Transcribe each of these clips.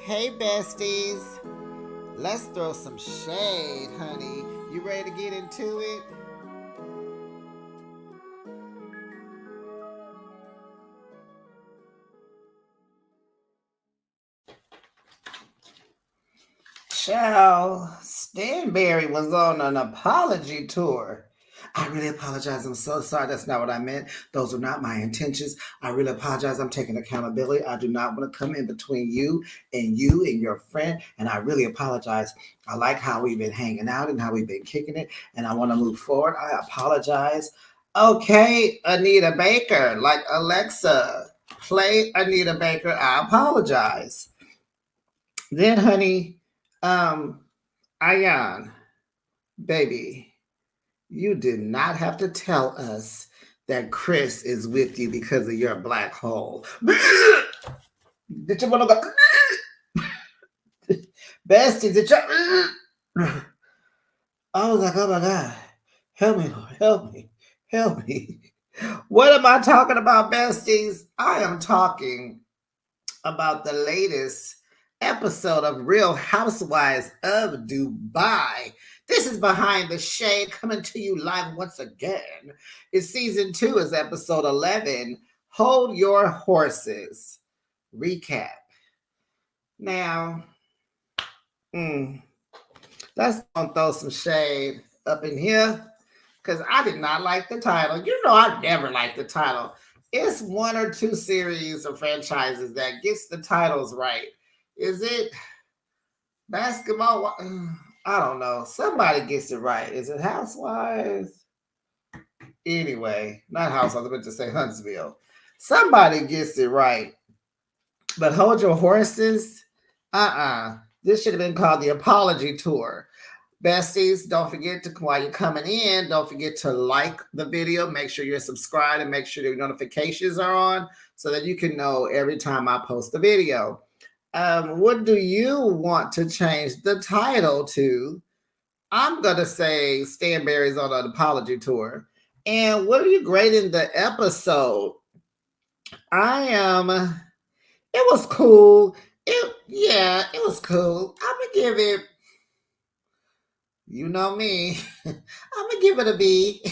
Hey, besties. Let's throw some shade, honey. You ready to get into it? Child, Stanberry was on an apology tour. I really apologize. I'm so sorry. That's not what I meant. Those were not my intentions. I really apologize. I'm taking accountability. I do not want to come in between you and your friend. And I really apologize. I like how we've been hanging out and how we've been kicking it. And I want to move forward. I apologize. Okay, Anita Baker, like Alexa, play Anita Baker. I apologize. Then, honey, um, Ayan, baby, you did not have to tell us that Chris is with you because of your black hole. Did you want to go? Bestie, did you? I was like, oh my God, help me, Lord, help me, help me. What am I talking about, besties? I am talking about the latest episode of Real Housewives of Dubai. This is Behind the Shade coming to you live once again. It's season 2, is episode 11. Hold Your Horses. Recap. Now, let's gonna throw some shade up in here because I did not like the title. You know, I never liked the title. It's one or two series or franchises that gets the titles right. Is it basketball? I don't know. Somebody gets it right. Is it Housewives? Anyway, not Housewives. I meant to say Huntsville. Somebody gets it right. But Hold Your Horses? This should have been called the Apology Tour. Besties, don't forget to, while you're coming in, don't forget to like the video. Make sure you're subscribed and make sure your notifications are on so that you can know every time I post a video. What do you want to change the title to? I'm going to say Stanberry's on an apology tour. And what are you grading the episode? I am, it was cool. It was cool. I'm going to give it, you know me, I'm going to give it a B.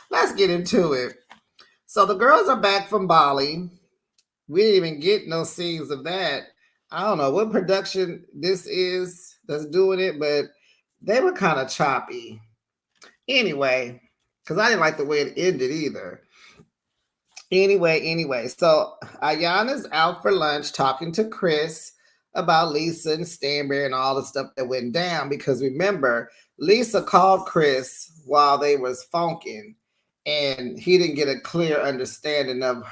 Let's get into it. So the girls are back from Bali. We didn't even get no scenes of that. I don't know what production this is that's doing it, but they were kind of choppy. Anyway, because I didn't like the way it ended either. Anyway, so Ayana's out for lunch talking to Chris about Lisa and Stanberry and all the stuff that went down. Because remember, Lisa called Chris while they was funking, and he didn't get a clear understanding of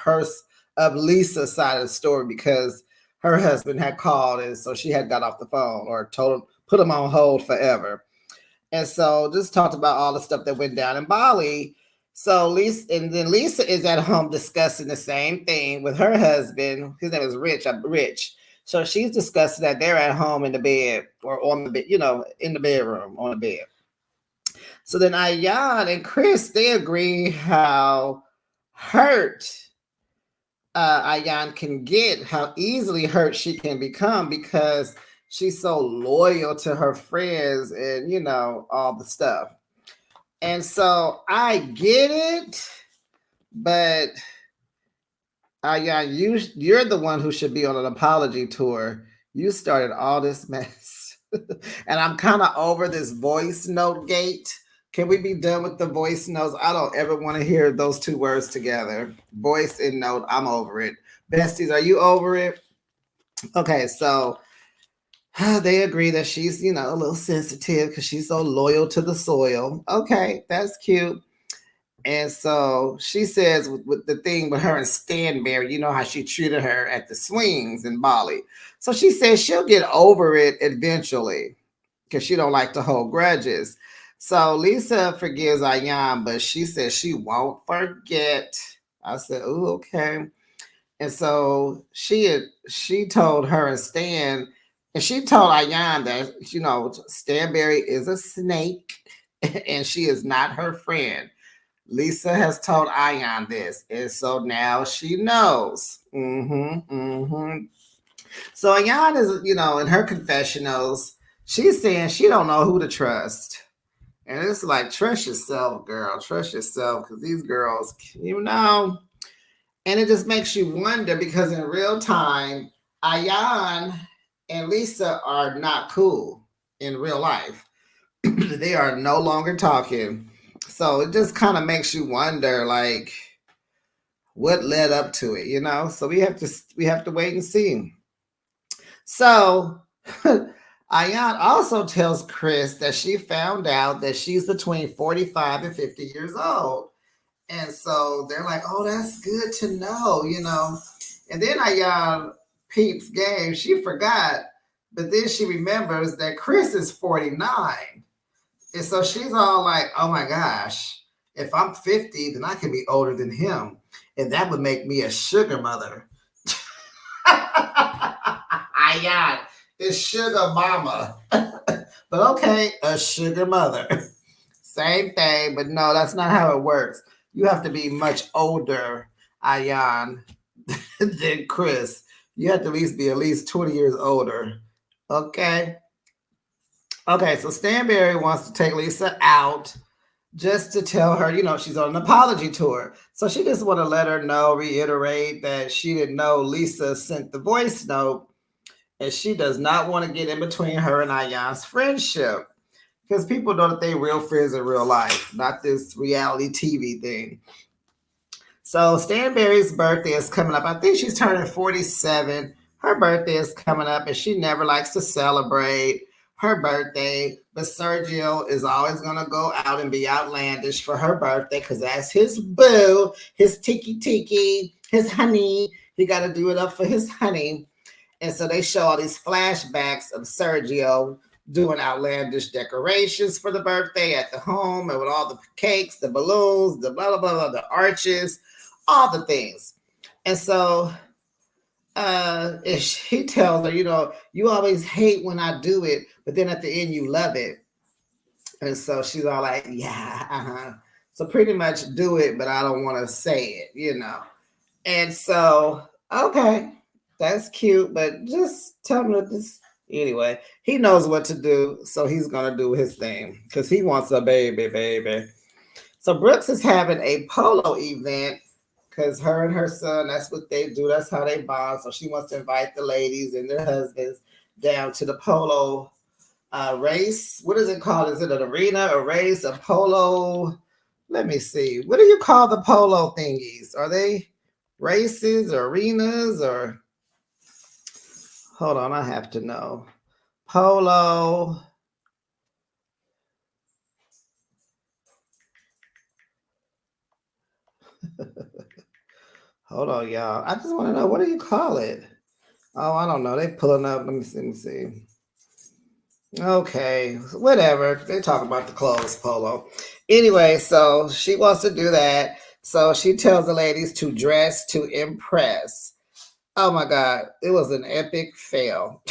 Lisa's side of the story because her husband had called, and so she had got off the phone or put him on hold forever. And so just talked about all the stuff that went down in Bali. So Lisa is at home discussing the same thing with her husband. His name is Rich. So she's discussing that they're at home in the bed or on the bed, in the bedroom on the bed. So then Ayan and Chris, they agree how hurt Ayan can get, how easily hurt she can become because she's so loyal to her friends and, all the stuff. And so I get it, but you're the one who should be on an apology tour. You started all this mess. And I'm kind of over this voice note gate. Can we be done with the voice notes? I don't ever want to hear those two words together. Voice and note, I'm over it. Besties, are you over it? Okay, so they agree that she's, a little sensitive because she's so loyal to the soil. Okay, that's cute. And so she says with the thing with her and Stanberry, you know how she treated her at the swings in Bali. So she says she'll get over it eventually because she don't like to hold grudges. So Lisa forgives Ayan, but she says she won't forget. I said, oh, okay. And so she told her and Stan, and she told Ayan that, Stanberry is a snake and she is not her friend. Lisa has told Ayan this, and so now she knows. So Ayan is, in her confessionals, she's saying she don't know who to trust. And it's like, trust yourself, girl. Trust yourself, because these girls, and it just makes you wonder because in real time, Ayan and Lisa are not cool in real life. They are no longer talking. So it just kind of makes you wonder, like, what led up to it. So we have to wait and see. So Ayan also tells Chris that she found out that she's between 45 and 50 years old. And so they're like, oh, that's good to know. And then Ayan peeps game, she forgot, but then she remembers that Chris is 49. And so she's all like, oh my gosh, if I'm 50, then I can be older than him. And that would make me a sugar mother. Ayan is sugar mama. But okay, a sugar mother. Same thing, but no, that's not how it works. You have to be much older, Ayan, than Chris. You have to at least 20 years older. Okay? Okay, so Stanberry wants to take Lisa out just to tell her, she's on an apology tour. So she just want to let her know, reiterate that she didn't know Lisa sent the voice note, and she does not want to get in between her and Ayan's friendship. Because people know that they real friends in real life, not this reality TV thing. So Stanberry's birthday is coming up. I think she's turning 47. Her birthday is coming up, and she never likes to celebrate her birthday. But Sergio is always going to go out and be outlandish for her birthday because that's his boo, his tiki, his honey. He got to do it up for his honey. And so they show all these flashbacks of Sergio doing outlandish decorations for the birthday at the home and with all the cakes, the balloons, the blah, blah, blah, blah, the arches, all the things. And so he tells her, you always hate when I do it, but then at the end you love it. And so she's all like, yeah, uh-huh. So pretty much do it, but I don't want to say it, And so, okay, that's cute, but just tell me this. Anyway, he knows what to do, so he's going to do his thing because he wants a baby. So Brooks is having a polo event because her and her son, that's what they do. That's how they bond. So she wants to invite the ladies and their husbands down to the polo race. What is it called? Is it an arena, a race, a polo? Let me see. What do you call the polo thingies? Are they races or arenas or... Hold on, I have to know. Polo. Hold on, y'all. I just want to know, what do you call it? Oh, I don't know. They pulling up. Let me see. Okay, whatever. They talk about the clothes polo. Anyway, so she wants to do that. So she tells the ladies to dress to impress. Oh my God, it was an epic fail.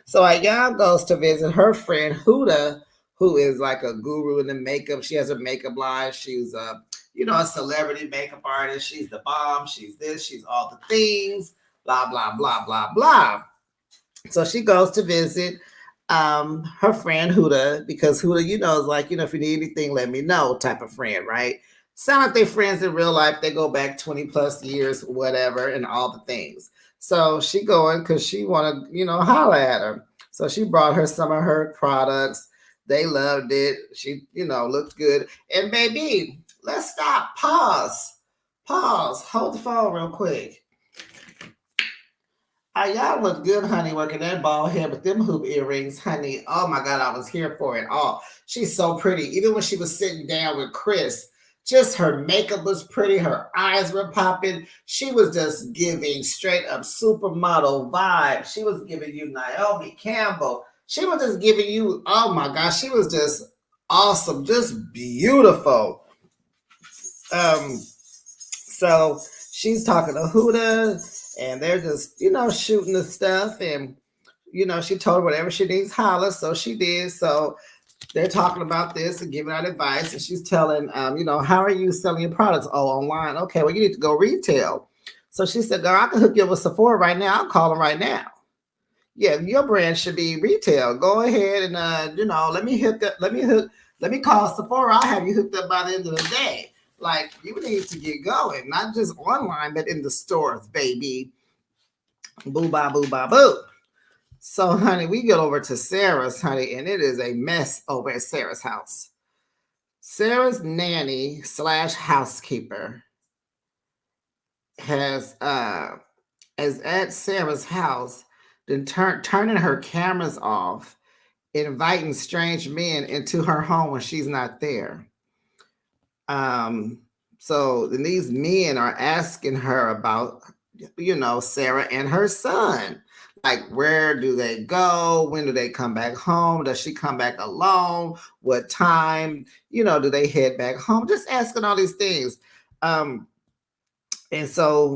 So Ayan goes to visit her friend Huda, who is like a guru in the makeup. She has a makeup line. She's a celebrity makeup artist. She's the bomb. She's this. She's all the things. Blah, blah, blah, blah, blah. So she goes to visit her friend Huda because Huda, is like, if you need anything, let me know type of friend, right? Sound like they're friends in real life. They go back 20 plus years, whatever, and all the things. So she going because she want to, holler at her. So she brought her some of her products. They loved it. She, looked good. And baby, let's stop. Pause. Hold the phone real quick. Y'all look good, honey, working that bald head with them hoop earrings, honey. Oh my God, I was here for it all. She's so pretty. Even when she was sitting down with Chris, just her makeup was pretty. Her eyes were popping. She was just giving straight up supermodel vibe. She was giving you Naomi Campbell. She was just giving you, oh my gosh, she was just awesome, just beautiful. So she's talking to Huda, and they're just, shooting the stuff. And, she told her whatever she needs, holler. So she did. So they're talking about this and giving out advice, and she's telling, how are you selling your products? Oh, online. Okay, well, you need to go retail. So she said, girl, I can hook you up with Sephora right now. I'll call them right now. Yeah, your brand should be retail. Go ahead and let me call Sephora. I'll have you hooked up by the end of the day. Like, you need to get going, not just online, but in the stores, baby. Boo ba boo ba boo. So, honey, we get over to Sarah's, honey, and it is a mess over at Sarah's house. Sarah's nanny slash housekeeper has is at Sarah's house, then turning her cameras off, inviting strange men into her home when she's not there. So then these men are asking her about, Sarah and her son. Like, where do they go? When do they come back home? Does she come back alone? What time? Do they head back home? Just asking all these things. And so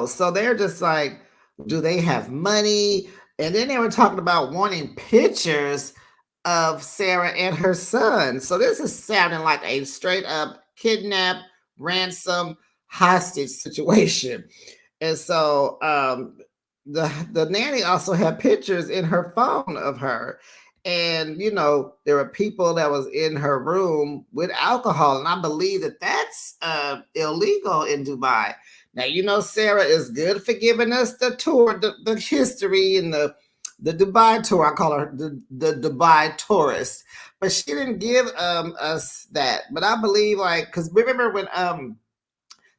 so they're just like, do they have money? And then they were talking about wanting pictures of Sarah and her son. So this is sounding like a straight up kidnap, ransom, hostage situation. And so the nanny also had pictures in her phone of her. And there were people that was in her room with alcohol, and I believe that that's illegal in Dubai. Now, Sarah is good for giving us the tour, the history, and the Dubai tour. I call her the Dubai tourist, but she didn't give us that. But I believe, like, because remember when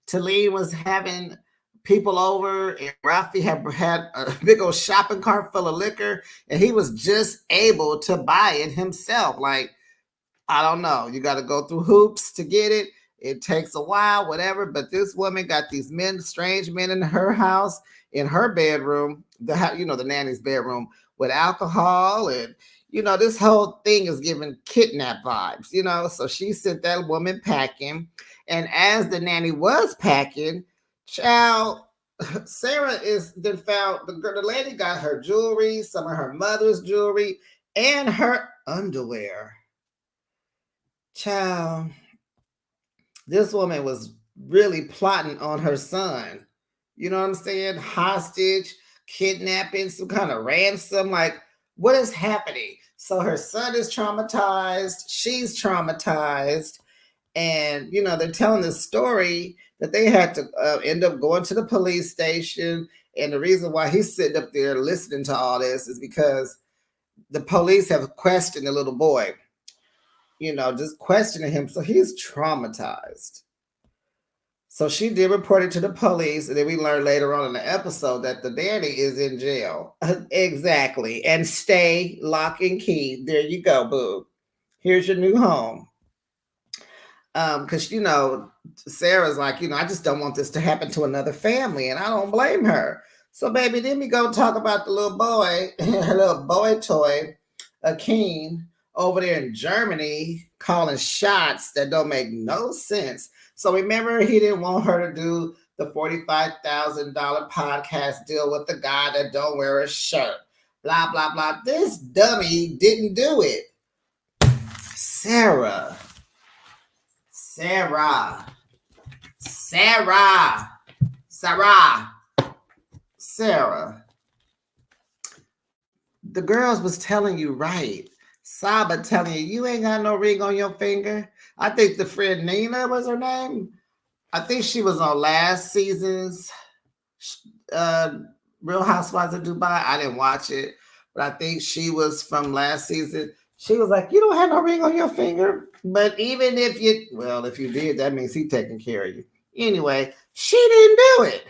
Talene was having people over, and Rafi had a big old shopping cart full of liquor, and he was just able to buy it himself. Like, I don't know, you got to go through hoops to get it. It takes a while, whatever. But this woman got these strange men in her house, in her bedroom, the nanny's bedroom, with alcohol, and this whole thing is giving kidnap vibes. So she sent that woman packing, and as the nanny was packing, child, Sarah is then found. The lady got her jewelry, some of her mother's jewelry, and her underwear. Child, this woman was really plotting on her son. You know what I'm saying? Hostage, kidnapping, some kind of ransom. Like, what is happening? So her son is traumatized. She's traumatized. And, they're telling this story that they had to end up going to the police station. And the reason why he's sitting up there listening to all this is because the police have questioned the little boy, just questioning him. So he's traumatized. So she did report it to the police, and then we learned later on in the episode that the daddy is in jail. Exactly. And stay lock and key. There you go, boo. Here's your new home. Because Sarah's like, I just don't want this to happen to another family, and I don't blame her. So, baby, then we go talk about the little boy, her little boy toy, Akeem, over there in Germany, calling shots that don't make no sense. So remember, he didn't want her to do the $45,000 podcast deal with the guy that don't wear a shirt. Blah, blah, blah. This dummy didn't do it. Sarah. The girls was telling you right. Saba telling you ain't got no ring on your finger. I think the friend Nina was her name. I think she was on last season's Real Housewives of Dubai. I didn't watch it, but I think she was from last season. She was like, you don't have no ring on your finger. But even if you did, that means he's taking care of you. Anyway, she didn't do it.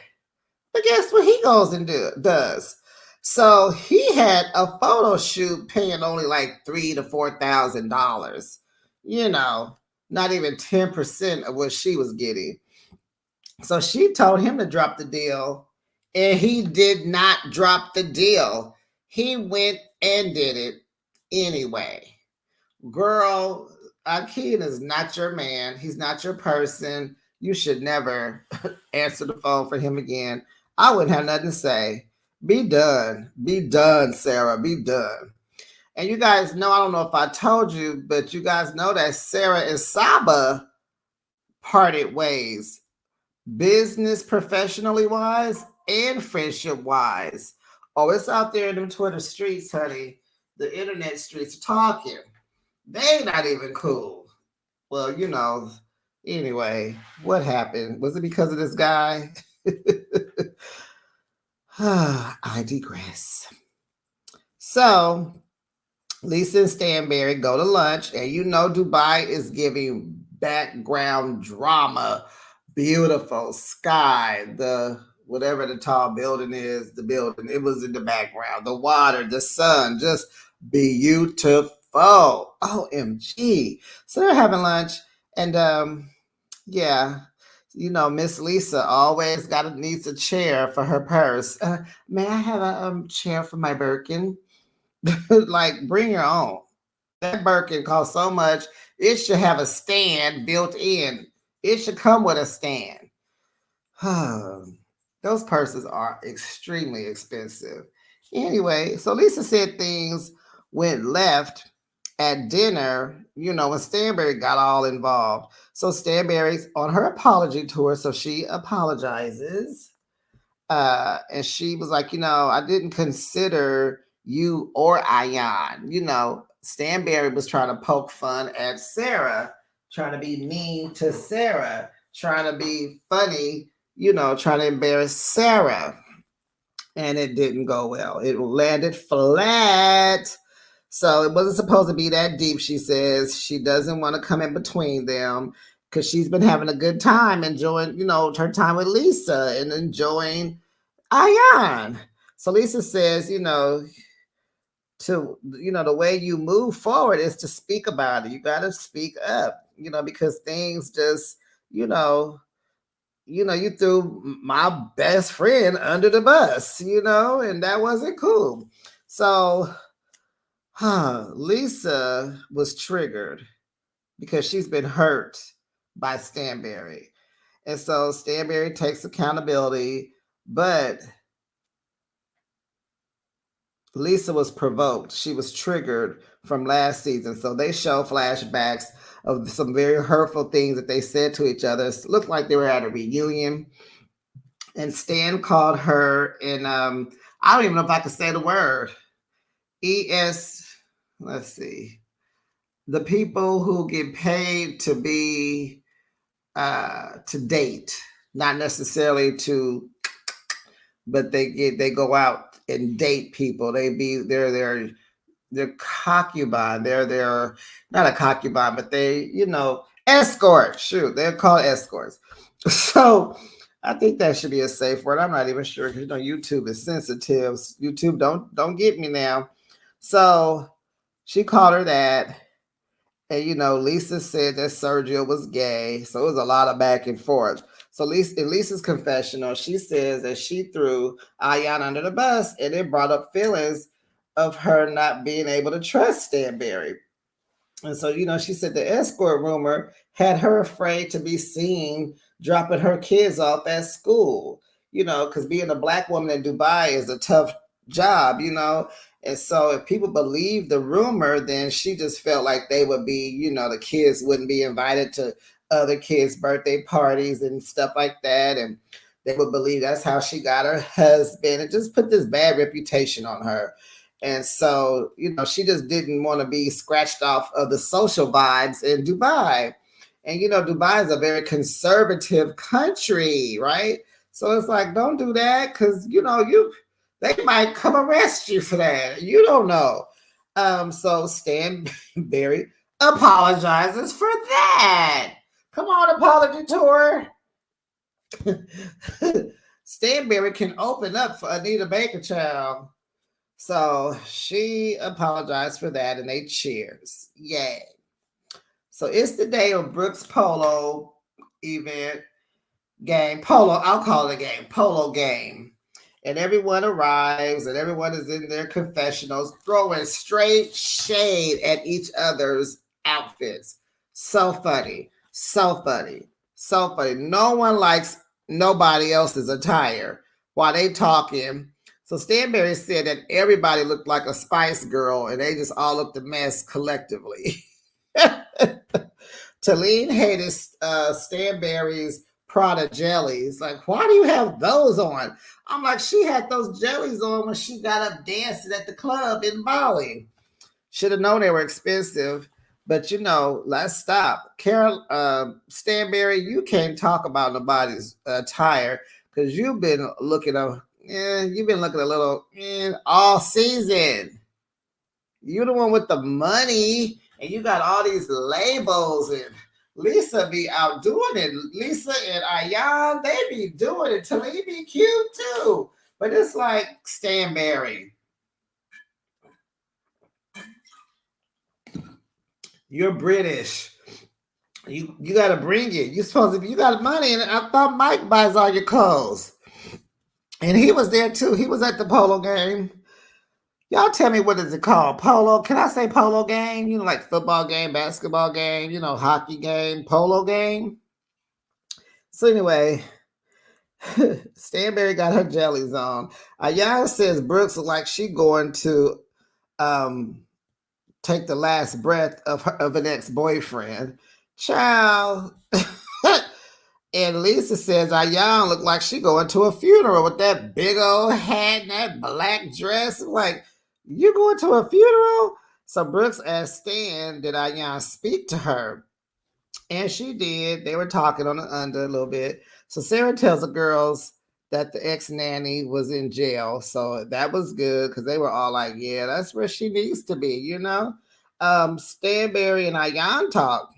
But guess what he goes and does? So he had a photo shoot paying only like $3,000 to $4,000. Not even 10% of what she was getting. So she told him to drop the deal, and he did not drop the deal. He went and did it anyway. Girl, Akeem is not your man. He's not your person. You should never answer the phone for him again. I wouldn't have nothing to say. Be done. Be done, Sarah. Be done. And you guys know, I don't know if I told you, but you guys know that Sarah and Saba parted ways, business professionally wise and friendship wise. Oh, it's out there in them Twitter streets, honey. The internet streets talking. They ain't not even cool. Well, anyway, what happened? Was it because of this guy? I digress. So Lisa and Stanberry go to lunch, and Dubai is giving background drama. Beautiful sky, the whatever the tall building is, the building, it was in the background, the water, the sun, just beautiful. OMG. So they're having lunch, and yeah, Miss Lisa always needs a chair for her purse. May I have a chair for my Birkin? Like, bring your own. That Birkin costs so much. It should have a stand built in. It should come with a stand. Those purses are extremely expensive. Anyway, so Lisa said things went left at dinner, when Stanberry got all involved. So Stanberry's on her apology tour, so she apologizes. And she was like, I didn't consider you or Ayan. Stanberry was trying to poke fun at Sarah, trying to be mean to Sarah, trying to be funny, trying to embarrass Sarah. And it didn't go well. It landed flat. So it wasn't supposed to be that deep, she says. She doesn't want to come in between them because she's been having a good time enjoying, her time with Lisa and enjoying Ayan. So Lisa says, the way you move forward is to speak about it. You got to speak up, because things just, you threw my best friend under the bus, and that wasn't cool. So, Lisa was triggered because she's been hurt by Stanberry. And so Stanberry takes accountability, but Lisa was provoked. She was triggered from last season. So they show flashbacks of some very hurtful things that they said to each other. It looked like they were at a reunion. And Stan called her, and I don't even know if I can say the word. Let's see. The people who get paid to be to date, not necessarily to, but they go out and date people. They're concubine. They're not a concubine, but they, escort. Shoot, they're called escorts. So I think that should be a safe word. I'm not even sure because YouTube is sensitive. YouTube, don't get me now. So she called her that. And Lisa said that Sergio was gay. So it was a lot of back and forth. So in Lisa's confessional, she says that she threw Ayan under the bus, and it brought up feelings of her not being able to trust Stanberry. And so, she said the escort rumor had her afraid to be seen dropping her kids off at school, because being a Black woman in Dubai is a tough job, And so if people believe the rumor, then she just felt like they would be, the kids wouldn't be invited to other kids' birthday parties and stuff like that. And they would believe that's how she got her husband, and just put this bad reputation on her. And so, she just didn't want to be scratched off of the social vibes in Dubai. And, Dubai is a very conservative country, right? So it's like, don't do that because, they might come arrest you for that. You don't know. So Stanberry apologizes for that. Come on, apology tour. Stanberry can open up for Anita Baker, child. So she apologized for that, and they cheers. Yay. So it's the day of Brooks Polo event game. Polo, I'll call it a game. Polo game. And everyone arrives, and everyone is in their confessionals, throwing straight shade at each other's outfits. So funny. So funny. So funny. No one likes nobody else's attire while they talking. So Stanberry said that everybody looked like a Spice Girl and they just all looked a mess collectively. Talene hated Stanberry's Prada jellies. Like, why do you have those on? I'm like, she had those jellies on when she got up dancing at the club in Bali. Should have known they were expensive. But let's stop. Carol Stanberry, you can't talk about nobody's attire because you've been looking a little all season. You the one with the money, and you got all these labels, and Lisa be out doing it. Lisa and Ayan, they be doing it. Talene be cute too. But it's like Stanberry. You're British. You gotta bring it. You supposed to. You got money, and I thought Mike buys all your clothes, and he was there too. He was at the polo game. Y'all tell me, what is it called? Polo? Can I say polo game? Like football game, basketball game, hockey game, polo game. So anyway, Stanberry got her jellies on. Ayan says Brooks looks like she going to take the last breath of an ex-boyfriend. Child. And Lisa says Ayan look like she going to a funeral with that big old hat and that black dress. Like, you going to a funeral? So Brooks asked Stan, did Ayan speak to her? And she did. They were talking on the under a little bit. So Sarah tells the girls that the ex-nanny was in jail. So that was good because they were all like, yeah, that's where she needs to be, Stanberry and Ayan talk.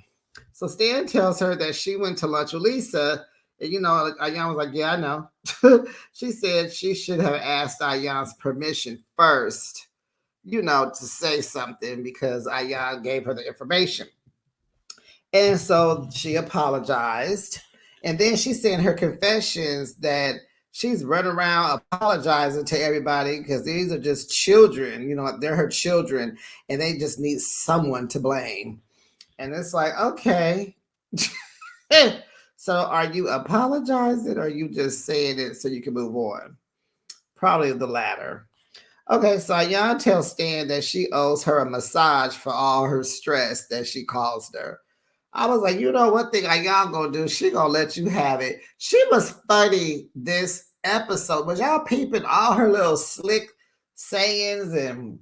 So Stan tells her that she went to lunch with Lisa. And, Ayan was like, yeah, I know. She said she should have asked Ayan's permission first, to say something because Ayan gave her the information. And so she apologized. And then she said in her confessions that she's running around apologizing to everybody because these are just children. They're her children and they just need someone to blame. And it's like, okay. So are you apologizing or are you just saying it so you can move on? Probably the latter. Okay, so Ayan tells Stan that she owes her a massage for all her stress that she caused her. I was like, one thing Ayan gonna do, she gonna let you have it. She was funny this episode. Was y'all peeping all her little slick sayings and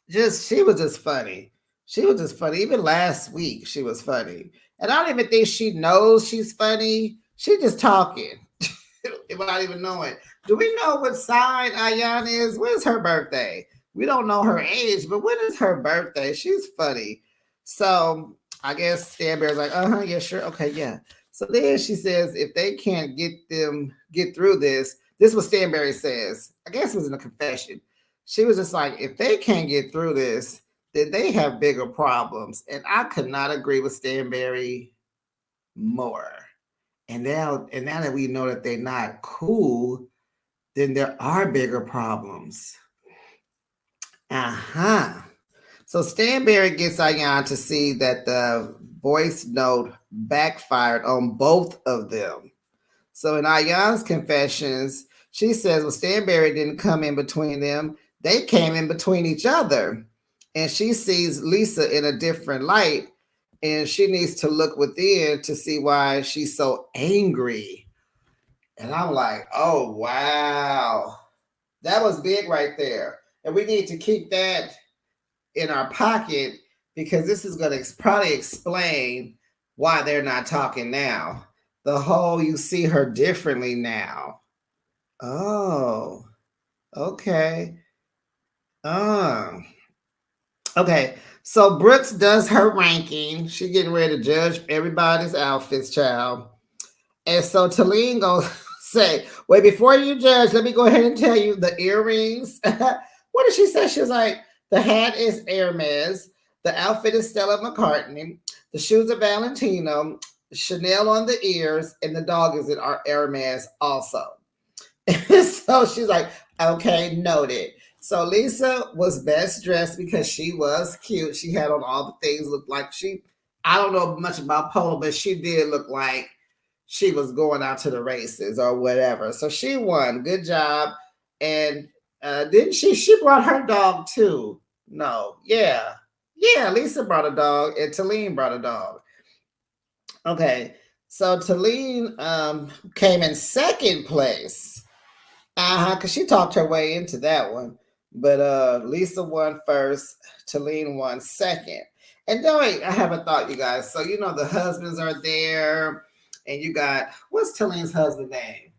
she was just funny. She was just funny. Even last week, she was funny. And I don't even think she knows she's funny. She just talking without even knowing. Do we know what sign Ayan is? When's her birthday? We don't know her age, but when is her birthday? She's funny. So I guess Stanberry's like, yeah, sure. Okay, yeah. So then she says, if they can't get through this is what Stanberry says. I guess it was in a confession. She was just like, if they can't get through this, then they have bigger problems. And I could not agree with Stanberry more. And now that we know that they're not cool, then there are bigger problems. So Stanberry gets Ayan to see that the voice note backfired on both of them. So in Ayan's confessions, she says, well, Stanberry didn't come in between them. They came in between each other. And she sees Lisa in a different light. And she needs to look within to see why she's so angry. And I'm like, oh, wow. That was big right there. And we need to keep that in our pocket because this is going to probably explain why they're not talking now. The whole you see her differently now. Oh, okay. Okay, so Brooks does her ranking. She getting ready to judge everybody's outfits, child. And so Talene goes say, wait, before you judge, let me go ahead and tell you the earrings. What did she say? She was like, the hat is Hermes. The outfit is Stella McCartney. The shoes are Valentino. Chanel on the ears. And the dog is in Hermes also. So she's like, okay, noted. So Lisa was best dressed because she was cute. She had on all the things, looked like I don't know much about polo, but she did look like she was going out to the races or whatever. So she won. Good job. And Didn't she? She brought her dog too. No, yeah, yeah. Lisa brought a dog, and Talene brought a dog. Okay, so Talene came in second place. Because she talked her way into that one. But Lisa won first, Talene won second. And then wait, I have a thought, you guys. So you know the husbands are there, and you got what's Talene's husband name?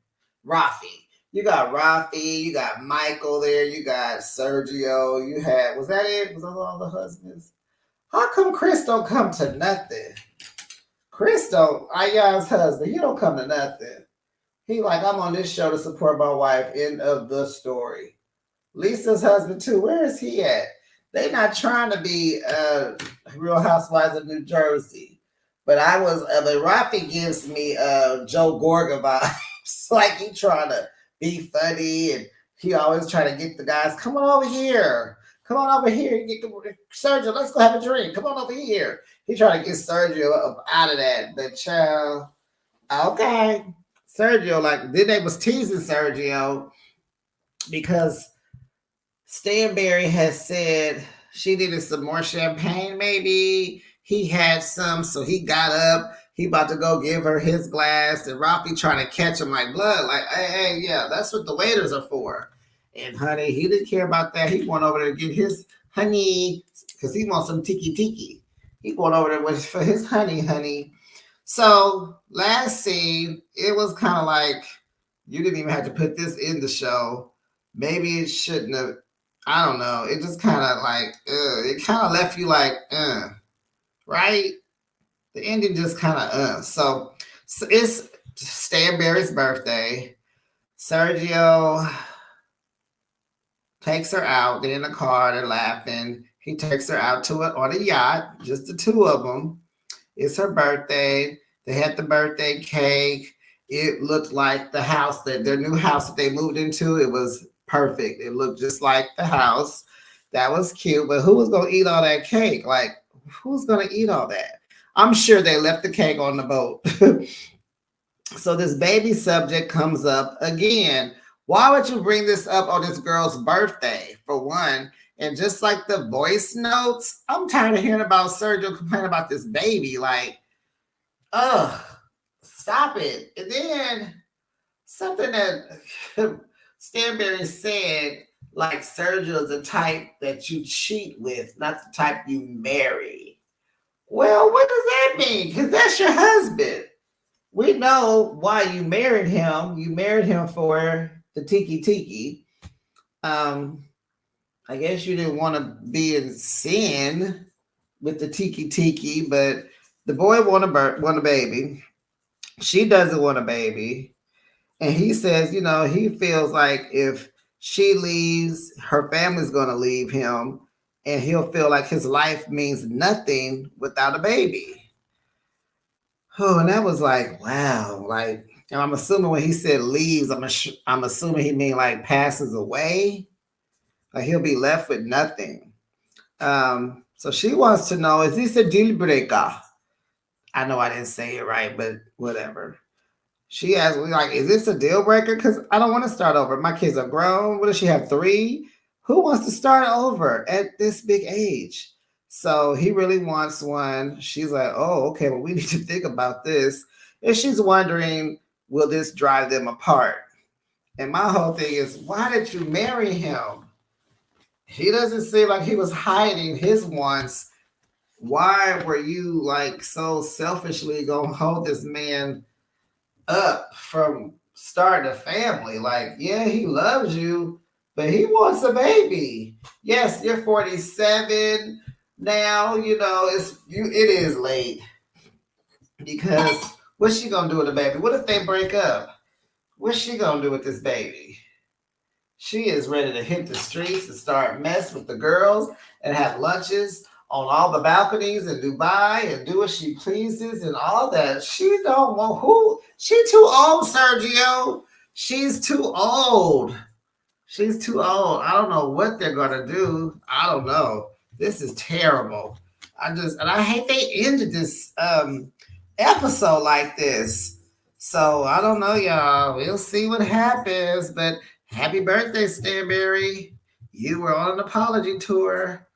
Rafi. You got Rafi, you got Michael there, you got Sergio, you had was that it? Was those all the husbands? How come Chris don't come to nothing? Chris don't, Aya's husband, he don't come to nothing. He like, I'm on this show to support my wife. End of the story. Lisa's husband too. Where is he at? They not trying to be Real Housewives of New Jersey. But but Rafi gives me Joe Gorga vibes. Like he trying to be funny and he always trying to get the guys, come on over here. Come on over here. Get Sergio, let's go have a drink. Come on over here. He trying to get Sergio up out of that. But child, okay. Sergio, like, then they was teasing Sergio because Stanberry has said she needed some more champagne, maybe. He had some, so he got up. He about to go give her his glass, and Rafi trying to catch him like blood. Like, hey, yeah, that's what the waiters are for. And honey, he didn't care about that. He went over there to get his honey because he wants some tiki tiki. He went over there for his honey. So last scene, it was kind of like you didn't even have to put this in the show. Maybe it shouldn't have. I don't know. It just kind of like it kind of left you like right. The ending just kind of so it's Stanberry's birthday. Sergio takes her out. They're in the car. They're laughing. He takes her out to it on a yacht, just the two of them. It's her birthday. They had the birthday cake. It looked like the house that their new house that they moved into. It was perfect. It looked just like the house. That was cute. But who was gonna eat all that cake? Like, who's gonna eat all that? I'm sure they left the cake on the boat. So this baby subject comes up again. Why would you bring this up on this girl's birthday, for one? And just like the voice notes, I'm tired of hearing about Sergio complaining about this baby. Like, ugh, stop it. And then something that Stanberry said, like Sergio is the type that you cheat with, not the type you marry. Well, what does that mean? Because that's your husband. We know why you married him. You married him for the tiki tiki. I guess you didn't want to be in sin with the tiki tiki, but the boy want a baby. She doesn't want a baby. And he says, you know, he feels like if she leaves, her family's going to leave him, and he'll feel like his life means nothing without a baby. Oh, and that was like, wow. Like, and I'm assuming when he said leaves, I'm assuming he mean like passes away. Like he'll be left with nothing. So she wants to know, is this a deal breaker? I know I didn't say it right, but whatever. She asked me, like, is this a deal breaker? Because I don't want to start over. My kids are grown. What does she have, 3? Who wants to start over at this big age? So he really wants one. She's like, oh, okay, well, we need to think about this. And she's wondering, will this drive them apart? And my whole thing is, why did you marry him? He doesn't seem like he was hiding his wants. Why were you like so selfishly gonna hold this man up from starting a family? Like, yeah, he loves you, but he wants a baby. Yes, you're 47 now. You know, it is late because what's she gonna do with the baby? What if they break up? What's she gonna do with this baby? She is ready to hit the streets and start mess with the girls and have lunches on all the balconies in Dubai and do what she pleases and all that. She don't want who? She too old, Sergio. She's too old. She's too old. I don't know what they're gonna do. I don't know. This is terrible. And I hate they ended this episode like this. So I don't know, y'all. We'll see what happens. But Happy birthday, Stanberry. You were on an apology tour.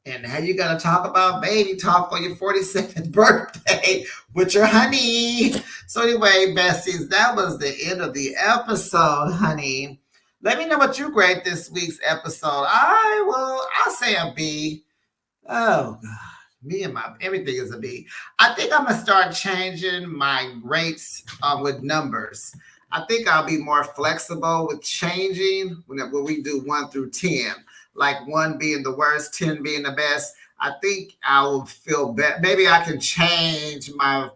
And now you got to talk about baby talk on your 42nd birthday with your honey. So anyway, besties, that was the end of the episode, honey. Let me know what you grade this week's episode. I'll say a B. Oh, God. Me and my everything is a B. I think I'm gonna start changing my rates with numbers. I think I'll be more flexible with changing when we do 1 through 10. Like 1 being the worst, 10 being the best. I think I will feel better. Maybe I can change my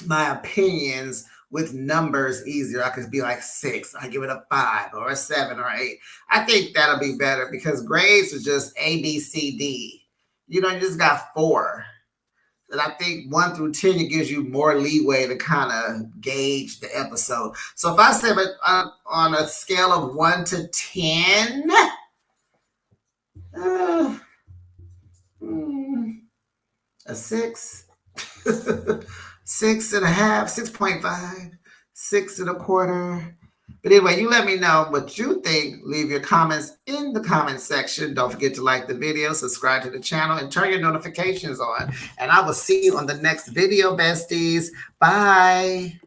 opinions with numbers easier. I could be like 6. I give it a 5 or a 7 or 8. I think that'll be better because grades are just A, B, C, D. You just got 4. And I think 1 through 10, it gives you more leeway to kind of gauge the episode. So if I say it on a scale of 1 to 10, a 6, 6 and a half, 6.5, 6 and a quarter. But anyway, you let me know what you think. Leave your comments in the comment section. Don't forget to like the video, subscribe to the channel, and turn your notifications on. And I will see you on the next video, besties. Bye.